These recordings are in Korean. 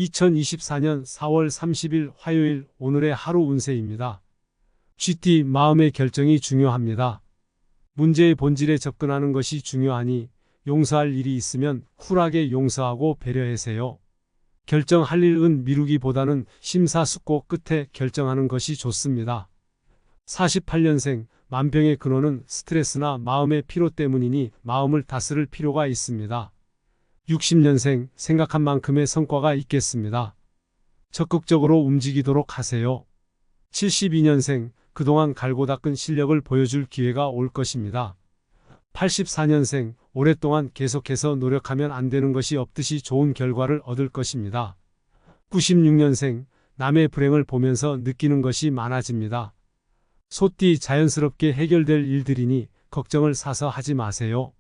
2024년 4월 30일 화요일 오늘의 하루 운세입니다. GT 마음의 결정이 중요합니다. 문제의 본질에 접근하는 것이 중요하니 용서할 일이 있으면 쿨하게 용서하고 배려하세요. 결정할 일은 미루기보다는 심사숙고 끝에 결정하는 것이 좋습니다. 48년생 만병의 근원은 스트레스나 마음의 피로 때문이니 마음을 다스릴 필요가 있습니다. 60년생 생각한 만큼의 성과가 있겠습니다. 적극적으로 움직이도록 하세요. 72년생 그동안 갈고 닦은 실력을 보여줄 기회가 올 것입니다. 84년생 오랫동안 계속해서 노력하면 안 되는 것이 없듯이 좋은 결과를 얻을 것입니다. 96년생 남의 불행을 보면서 느끼는 것이 많아집니다. 소띠 자연스럽게 해결될 일들이니 걱정을 사서 하지 마세요.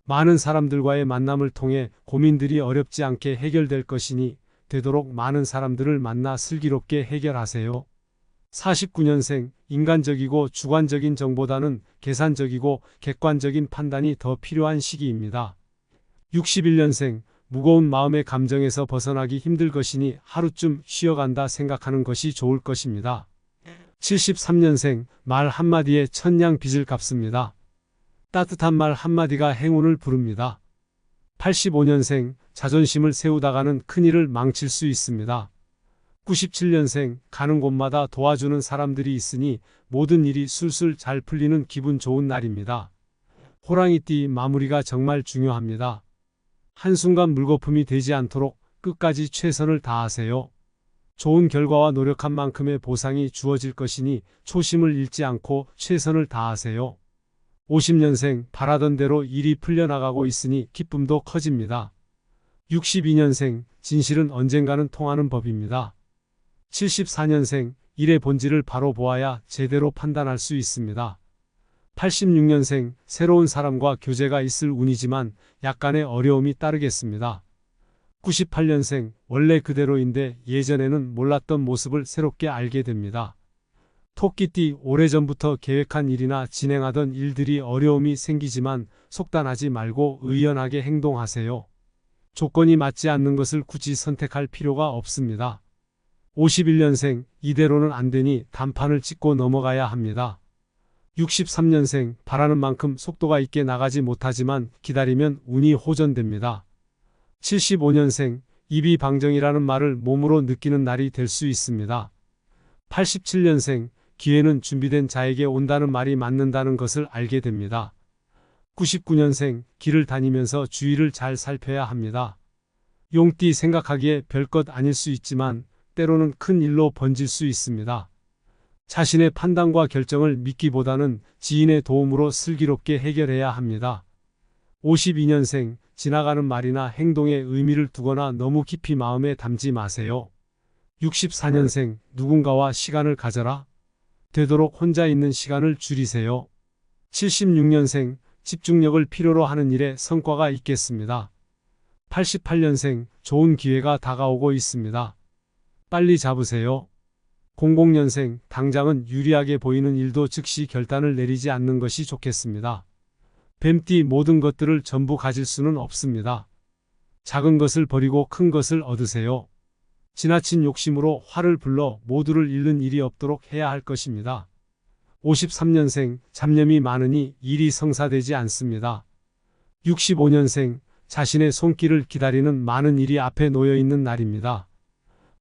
많은 사람들과의 만남을 통해 고민들이 어렵지 않게 해결될 것이니 되도록 많은 사람들을 만나 슬기롭게 해결하세요. 49년생 인간적이고 주관적인 정보보다는 계산적이고 객관적인 판단이 더 필요한 시기입니다. 61년생 무거운 마음의 감정에서 벗어나기 힘들 것이니 하루쯤 쉬어간다 생각하는 것이 좋을 것입니다. 73년생 말 한마디에 천냥 빚을 갚습니다. 따뜻한 말 한마디가 행운을 부릅니다. 85년생 자존심을 세우다가는 큰일을 망칠 수 있습니다. 97년생 가는 곳마다 도와주는 사람들이 있으니 모든 일이 술술 잘 풀리는 기분 좋은 날입니다. 호랑이띠 마무리가 정말 중요합니다. 한순간 물거품이 되지 않도록 끝까지 최선을 다하세요. 좋은 결과와 노력한 만큼의 보상이 주어질 것이니 초심을 잃지 않고 최선을 다하세요. 50년생 바라던 대로 일이 풀려나가고 있으니 기쁨도 커집니다. 62년생 진실은 언젠가는 통하는 법입니다. 74년생 일의 본질을 바로 보아야 제대로 판단할 수 있습니다. 86년생 새로운 사람과 교제가 있을 운이지만 약간의 어려움이 따르겠습니다. 98년생 원래 그대로인데 예전에는 몰랐던 모습을 새롭게 알게 됩니다. 토끼띠 오래전부터 계획한 일이나 진행하던 일들이 어려움이 생기지만 속단하지 말고 의연하게 행동하세요. 조건이 맞지 않는 것을 굳이 선택할 필요가 없습니다. 51년생 이대로는 안 되니 단판을 찍고 넘어가야 합니다. 63년생 바라는 만큼 속도가 있게 나가지 못하지만 기다리면 운이 호전됩니다. 75년생 이비방정이라는 말을 몸으로 느끼는 날이 될 수 있습니다. 87년생 기회는 준비된 자에게 온다는 말이 맞는다는 것을 알게 됩니다. 99년생 길을 다니면서 주위를 잘 살펴야 합니다. 용띠 생각하기에 별것 아닐 수 있지만 때로는 큰 일로 번질 수 있습니다. 자신의 판단과 결정을 믿기보다는 지인의 도움으로 슬기롭게 해결해야 합니다. 52년생 지나가는 말이나 행동에 의미를 두거나 너무 깊이 마음에 담지 마세요. 64년생 누군가와 시간을 가져라. 되도록 혼자 있는 시간을 줄이세요. 76년생 집중력을 필요로 하는 일에 성과가 있겠습니다. 88년생 좋은 기회가 다가오고 있습니다. 빨리 잡으세요. 00년생 당장은 유리하게 보이는 일도 즉시 결단을 내리지 않는 것이 좋겠습니다. 뱀띠 모든 것들을 전부 가질 수는 없습니다. 작은 것을 버리고 큰 것을 얻으세요. 지나친 욕심으로 화를 불러 모두를 잃는 일이 없도록 해야 할 것입니다. 53년생 잡념이 많으니 일이 성사되지 않습니다. 65년생 자신의 손길을 기다리는 많은 일이 앞에 놓여 있는 날입니다.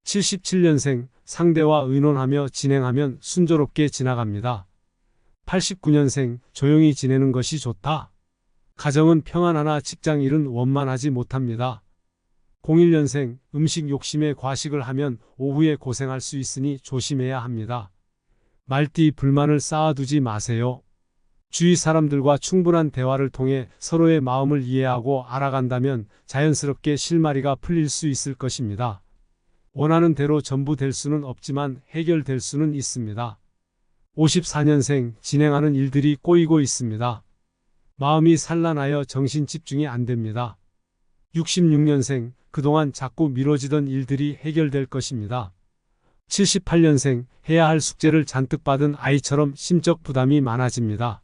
77년생 상대와 의논하며 진행하면 순조롭게 지나갑니다. 89년생 조용히 지내는 것이 좋다. 가정은 평안하나 직장 일은 원만하지 못합니다. 01년생 음식 욕심에 과식을 하면 오후에 고생할 수 있으니 조심해야 합니다. 말띠 불만을 쌓아두지 마세요. 주위 사람들과 충분한 대화를 통해 서로의 마음을 이해하고 알아간다면 자연스럽게 실마리가 풀릴 수 있을 것입니다. 원하는 대로 전부 될 수는 없지만 해결될 수는 있습니다. 54년생 진행하는 일들이 꼬이고 있습니다. 마음이 산란하여 정신 집중이 안 됩니다. 66년생 그동안 자꾸 미뤄지던 일들이 해결될 것입니다. 78년생 해야 할 숙제를 잔뜩 받은 아이처럼 심적 부담이 많아집니다.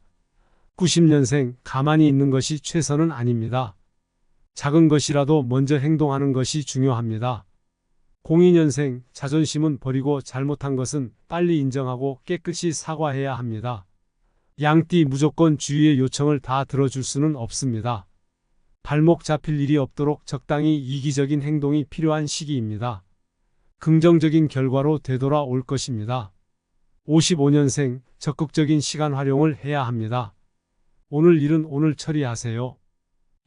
90년생 가만히 있는 것이 최선은 아닙니다. 작은 것이라도 먼저 행동하는 것이 중요합니다. 02년생 자존심은 버리고 잘못한 것은 빨리 인정하고 깨끗이 사과해야 합니다. 양띠 무조건 주위의 요청을 다 들어줄 수는 없습니다. 발목 잡힐 일이 없도록 적당히 이기적인 행동이 필요한 시기입니다. 긍정적인 결과로 되돌아올 것입니다. 55년생 적극적인 시간 활용을 해야 합니다. 오늘 일은 오늘 처리하세요.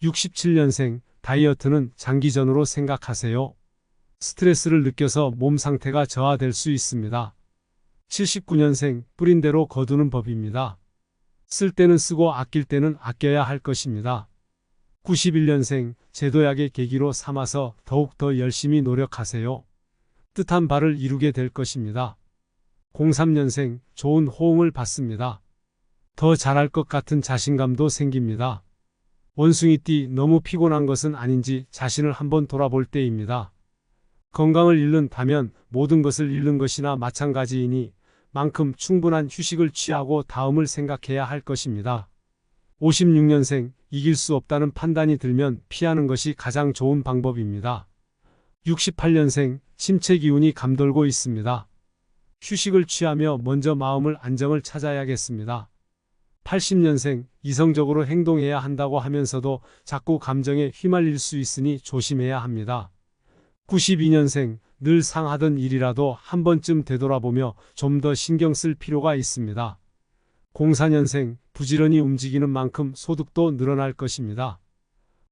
67년생 다이어트는 장기전으로 생각하세요. 스트레스를 느껴서 몸 상태가 저하될 수 있습니다. 79년생 뿌린 대로 거두는 법입니다. 쓸 때는 쓰고 아낄 때는 아껴야 할 것입니다. 91년생 제도약의 계기로 삼아서 더욱 더 열심히 노력하세요. 뜻한 바를 이루게 될 것입니다. 03년생 좋은 호응을 받습니다. 더 잘할 것 같은 자신감도 생깁니다. 원숭이띠 너무 피곤한 것은 아닌지 자신을 한번 돌아볼 때입니다. 건강을 잃는다면 모든 것을 잃는 것이나 마찬가지이니 만큼 충분한 휴식을 취하고 다음을 생각해야 할 것입니다. 56년생 이길 수 없다는 판단이 들면 피하는 것이 가장 좋은 방법입니다. 68년생 침체 기운이 감돌고 있습니다. 휴식을 취하며 먼저 마음을 안정을 찾아야겠습니다. 80년생 이성적으로 행동해야 한다고 하면서도 자꾸 감정에 휘말릴 수 있으니 조심해야 합니다. 92년생 늘 상하던 일이라도 한 번쯤 되돌아보며 좀 더 신경 쓸 필요가 있습니다. 04년생 부지런히 움직이는 만큼 소득도 늘어날 것입니다.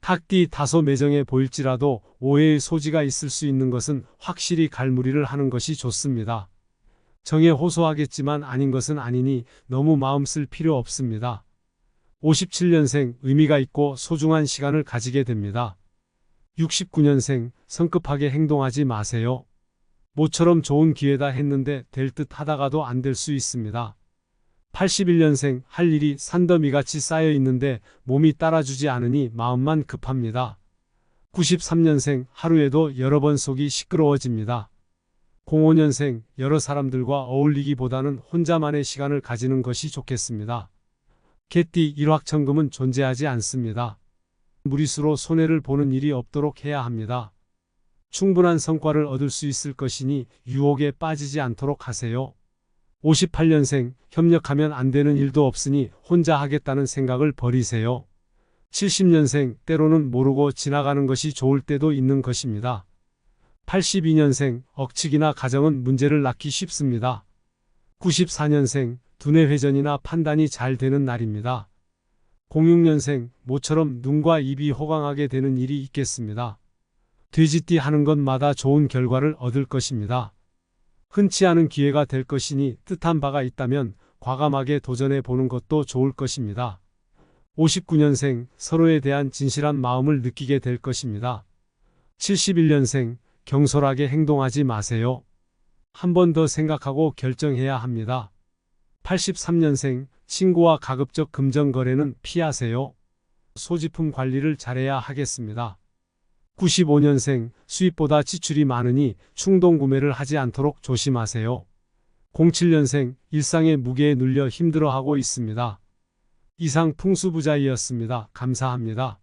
탁띠 다소 매정해 보일지라도 오해의 소지가 있을 수 있는 것은 확실히 갈무리를 하는 것이 좋습니다. 정에 호소하겠지만 아닌 것은 아니니 너무 마음 쓸 필요 없습니다. 57년생 의미가 있고 소중한 시간을 가지게 됩니다. 69년생 성급하게 행동하지 마세요. 모처럼 좋은 기회다 했는데 될 듯 하다가도 안 될 수 있습니다. 81년생 할 일이 산더미같이 쌓여 있는데 몸이 따라주지 않으니 마음만 급합니다. 93년생 하루에도 여러 번 속이 시끄러워집니다. 05년생 여러 사람들과 어울리기보다는 혼자만의 시간을 가지는 것이 좋겠습니다. 개띠 일확천금은 존재하지 않습니다. 무리수로 손해를 보는 일이 없도록 해야 합니다. 충분한 성과를 얻을 수 있을 것이니 유혹에 빠지지 않도록 하세요. 58년생 협력하면 안 되는 일도 없으니 혼자 하겠다는 생각을 버리세요. 70년생 때로는 모르고 지나가는 것이 좋을 때도 있는 것입니다. 82년생 억측이나 가정은 문제를 낳기 쉽습니다. 94년생 두뇌 회전이나 판단이 잘 되는 날입니다. 06년생 모처럼 눈과 입이 호강하게 되는 일이 있겠습니다. 돼지띠 하는 것마다 좋은 결과를 얻을 것입니다. 흔치 않은 기회가 될 것이니 뜻한 바가 있다면 과감하게 도전해 보는 것도 좋을 것입니다. 59년생 서로에 대한 진실한 마음을 느끼게 될 것입니다. 71년생 경솔하게 행동하지 마세요. 한 번 더 생각하고 결정해야 합니다. 83년생 친구와 가급적 금전 거래는 피하세요. 소지품 관리를 잘해야 하겠습니다. 95년생 수입보다 지출이 많으니 충동 구매를 하지 않도록 조심하세요. 07년생 일상의 무게에 눌려 힘들어하고 있습니다. 이상 풍수부자이었습니다. 감사합니다.